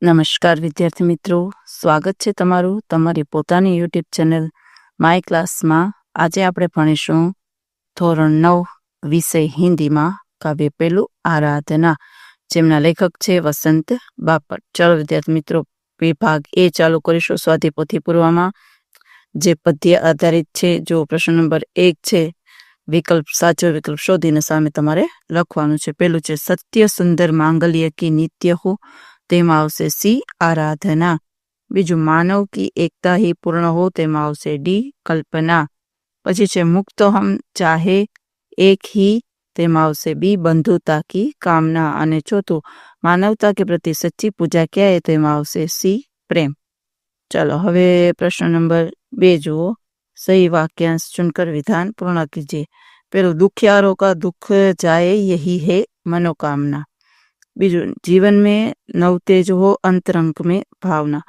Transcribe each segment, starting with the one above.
નમસ્કાર વિદ્યાર્થી મિત્રો, સ્વાગત છે તમારું તમારી પોતાની યુટ્યુબ ચેનલ માય ક્લાસમાં। આજે આપણે ભણીશું ધોરણ 9 વિષય હિન્દીમાં કાવ્ય પહેલું આરાધના, જેમના લેખક છે વસંત બાપટ। ચાલો વિદ્યાર્થી મિત્રો, વિભાગ એ ચાલુ કરીશું સ્વાધ્યાય પોથી પૂર્વમાં, જે પદ્ય આધારિત છે। જો પ્રશ્ન નંબર 1 છે, વિકલ્પ સાચો વિકલ્પ શોધીને સામે તમારે લખવાનું છે। પહેલું છે સત્ય સુંદર માંગલ્ય કી નિત્ય હો, તેમાં આવશે સી આરાધના। બીજું માનવ કી એકતા ही पूर्ण हो, તેમાં આવશે ડી કલ્પના। પછી છે મુક્ત હમ ચાહે એક ही, તેમાં આવશે બી બંધुता की कामना। અને ચોથું માનવતા के प्रति सच्ची पूजा क्या है, તેમાં આવશે સી प्रेम। चलो હવે પ્રશ્ન નંબર 2 જુઓ। सही वाक्यांश चुनकर विधान पूर्ण कीजिए। पहले दुखियारों का दुख जाए यही है मनोकामना। बीजू जीवन में नवतेज हो अंतरंग में भावना।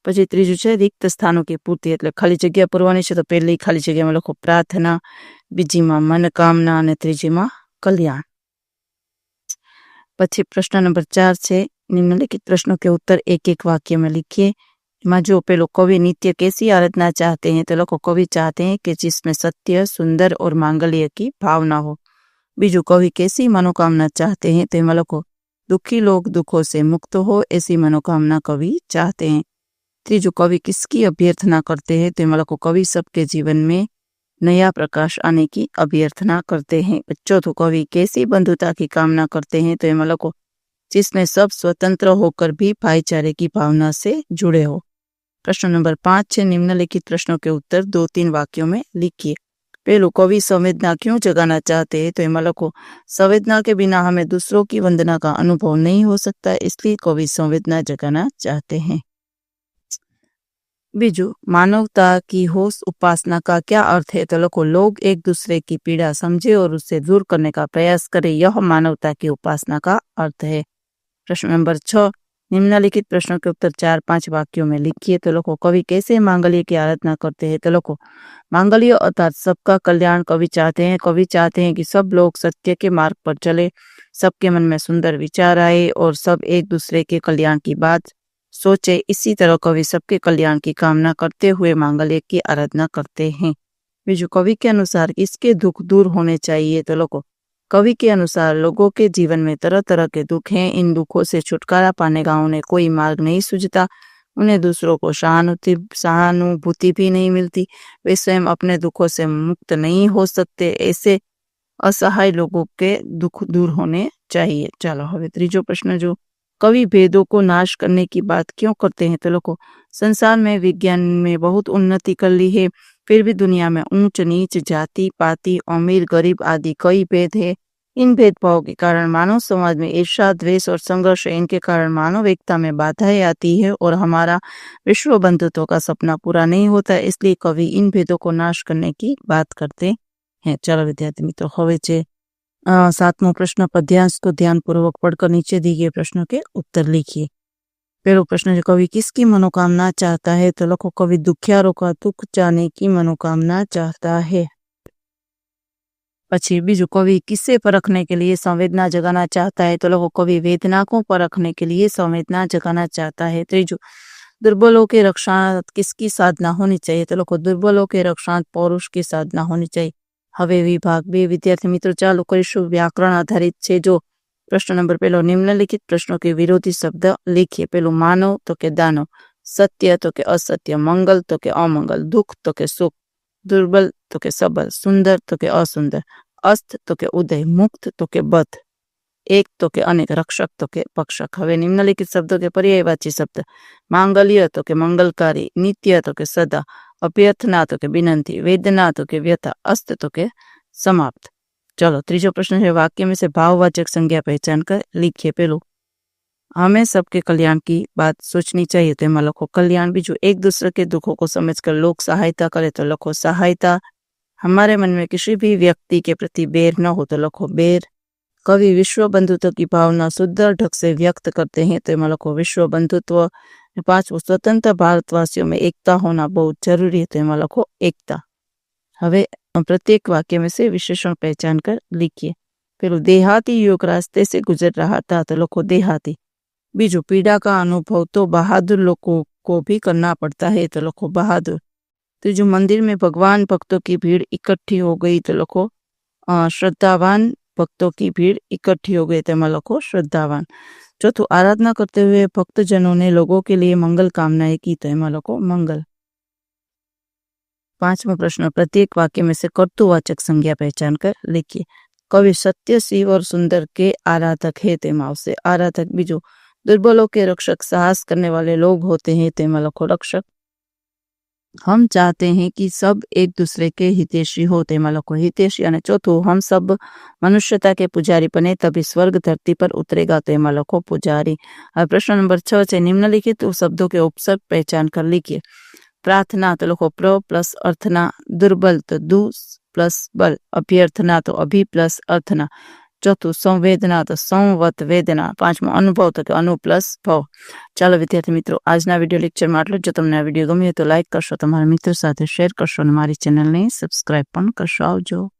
પછી ત્રીજું છે રિક્ત સ્થાનો की पूर्ति, એટલે ખાલી જગ્યા પૂરવાની છે તો પહેલી ખાલી જગ્યામાં લખો પ્રાર્થના, બીજીમાં મનકામના અને ત્રીજીમાં કલ્યાણ। પછી પ્રશ્ન નંબર 4 છે निम्नलिखित प्रश्नों के उत्तर एक एक वाक्य में लिखिए। में जो पेलो कवि नित्य कैसी आराधना चाहते हैं, तो लोग कवि चाहते हैं कि जिसमें सत्य सुंदर और मांगल्य की भावना हो। बीजू कवि कैसी मनोकामना चाहते हैं, तो लोग दुखी लोग दुखों से मुक्त हो, ऐसी मनोकामना कवि चाहते हैं। तीजू कवि किसकी अभ्यर्थना करते हैं, तो लोग कवि सबके जीवन में नया प्रकाश आने की अभ्यर्थना करते हैं। चौथो कवि कैसी बंधुता की कामना करते हैं, तो लोग जिसमें सब स्वतंत्र होकर भी भाईचारे की भावना से जुड़े हो। प्रश्न नंबर 5 है निम्नलिखित प्रश्नों के उत्तर 2-3 वाक्यों में लिखिए। पहलू कवि संवेदना क्यों जगाना चाहते हैं, तो इनमें लिखो संवेदना के बिना हमें दूसरों की वंदना का अनुभव नहीं हो सकता, इसलिए कवि संवेदना जगाना चाहते हैं। बीजू मानवता की होश उपासना का क्या अर्थ है, तो लिखो लोग एक दूसरे की पीड़ा समझे और उससे दूर करने का प्रयास करें, यह मानवता की उपासना का अर्थ है। प्रश्न नंबर 6 निम्नलिखित प्रश्नों के उत्तर 4-5 वाक्यों में लिखिए। तो लोगों कवि कैसे मांगल्य की आराधना करते हैं, तो लोगों मांगल्य अर्थात सबका कल्याण कवि चाहते हैं। कवि चाहते हैं कि सब लोग सत्य के मार्ग पर चले, सबके मन में सुंदर विचार आए और सब एक दूसरे के कल्याण की बात सोचे। इसी तरह कवि सबके कल्याण की कामना करते हुए मांगल्य की आराधना करते हैं। बीजू कवि के अनुसार इसके दुख दूर होने चाहिए, तो लोगों कवि के अनुसार लोगों के जीवन में तरह तरह के दुख हैं, इन दुखों से छुटकारा पाने का उन्हें कोई मार्ग नहीं सूझता, उन्हें दूसरों को सहानुभूति भी नहीं मिलती, वे स्वयं अपने दुखों से मुक्त नहीं हो सकते, ऐसे असहाय लोगों के दुख दूर होने चाहिए। चलो હવે ત્રીજો પ્રશ્न जो कवि भेदों को नाश करने की बात क्यों करते हैं, तो लोगों संसार में विज्ञान में बहुत उन्नति कर ली है, फिर भी दुनिया में ऊंच नीच जाति पाति अमीर गरीब आदि कई भेद है। इन भेदभाव के कारण मानव समाज में ईर्ष्या द्वेष और संघर्ष है, इनके कारण मानव एकता में बाधाएं आती है और हमारा विश्व बंधुत्व का सपना पूरा नहीं होता, इसलिए कवि इन भेदों को नाश करने की बात करते हैं। चलो विद्यार्थी मित्रों, હવે છે 7मो प्रश्न पद्यांश को ध्यानपूर्वक पढ़कर नीचे दिए गए प्रश्नों के उत्तर लिखिए। पहला प्रश्न, कवि किसकी मनोकामना चाहता है, तो लिखो कवि दुखियारों का दुख जाने की मनोकामना चाहता है। પછી બીજું कवि किससे परखने के लिए संवेदना जगाना चाहता है, तो लोगों कवि वेदना को परखने के लिए संवेदना जगाना चाहता है। तीजू दुर्बलों के रक्षा किसकी साधना होनी चाहिए, तो लोगों दुर्बलों के रक्षा पौरुष की साधना होनी चाहिए। હવે વિભાગ 2 વિદ્યાર્થી મિત્રો ચાલુ કરીશું। व्याकरण आधारित છે। जो प्रश्न नंबर पहलो निम्नलिखित प्रश्नों के विरोधी शब्द लिखिए। पहलू मानव तो के दानव, सत्य तो के असत्य, मंगल तो के अमंगल, दुख तो के सुख, दुर्बल तो के सबल, सुंदर तो के असुंदर, अस्त तो के उदय, मुक्त तो के बद्ध, एक तो के अनेक, रक्षक तो के पक्षक। हवे निम्नलिखित शब्दों के पर्यायवाची शब्द मांगल्य तो के मंगलकारी, नित्य तो के सदा, अभ्यर्थना तो के विनंती, वेदना तो के व्यथा, अस्त तो के समाप्त। चलो तीजो प्रश्न है वाक्य में से भाववाचक संज्ञा पहचान कर लिखिए। पहलू हमें सबके कल्याण की बात सोचनी चाहिए, तो लिखो कल्याण। बीजू एक दूसरे के दुखों को समझकर लोग सहायता करे, तो लिखो सहायता। हमारे मन में किसी भी व्यक्ति के प्रति बैर न हो, तो लिखो बैर। कवि विश्व बंधुत्व की भावना सुंदर ढंग से व्यक्त करते हैं, तो लिखो विश्व बंधुत्व। 5 स्वतंत्र भारतवासियों में एकता होना बहुत जरूरी है, तो लिखो एकता। हवे प्रत्येक वाक्य में से विशेषण पहचान कर लिखिए। फिर देहाती युवक रास्ते से गुजर रहा था, तो लिखो देहाती। बीजू पीड़ा का अनुभव तो बहादुर लोगों को भी करना पड़ता है, तो लिखो बहादुर। तीजू मंदिर में भगवान भक्तों की भीड़ इकट्ठी हो गई, तो लिखो श्रद्धावान भक्तों की भीड़ इकट्ठी हो गई, तो लिखो श्रद्धावान। चौथो आराधना करते हुए भक्तजनों ने लोगों के लिए मंगल कामनाएं की, तो लिखो मंगल। पांचवा प्रश्न, प्रत्येक वाक्य में से कर्तुवाचक संज्ञा पहचान कर लिखिए। कवि सत्य, शिव और सुंदर के आराधक है, तेमा आवशे आराधक। बीजो दुर्बलों के रक्षक साहस करने वाले लोग होते हैं, तेमा लखो रक्षक। हम चाहते हैं कि सब एक दूसरे के हितैषी हो, तेमा लखो हितैषी। और चौथो, हम सब मनुष्यता के पुजारी बने तभी स्वर्ग धरती पर उतरेगा, तेमा लखो पुजारी। अब प्रश्न नंबर 6 है, निम्नलिखित शब्दों के उपसर्ग पहचान कर लिखिए। प्रार्थना, तो लिखो प्र प्लस अर्थना। दुर्बल, तो दु प्लस बल। अभ्यर्थना, तो अभि प्लस अर्थना। चौथुं संवेदना, तो संवत वेदना। पांचमो अनुभव, तो अनु प्लस भव। चालो विद्यार्थी मित्रों, आजना विडियो लेक्चर में आटલું। जो तमने आ विडियो गम्यो तो लाइक करशो, तमारा मित्र साथे शेर करशो, मारी चेनल ने सब्सक्राइब पण करशो। आवजो।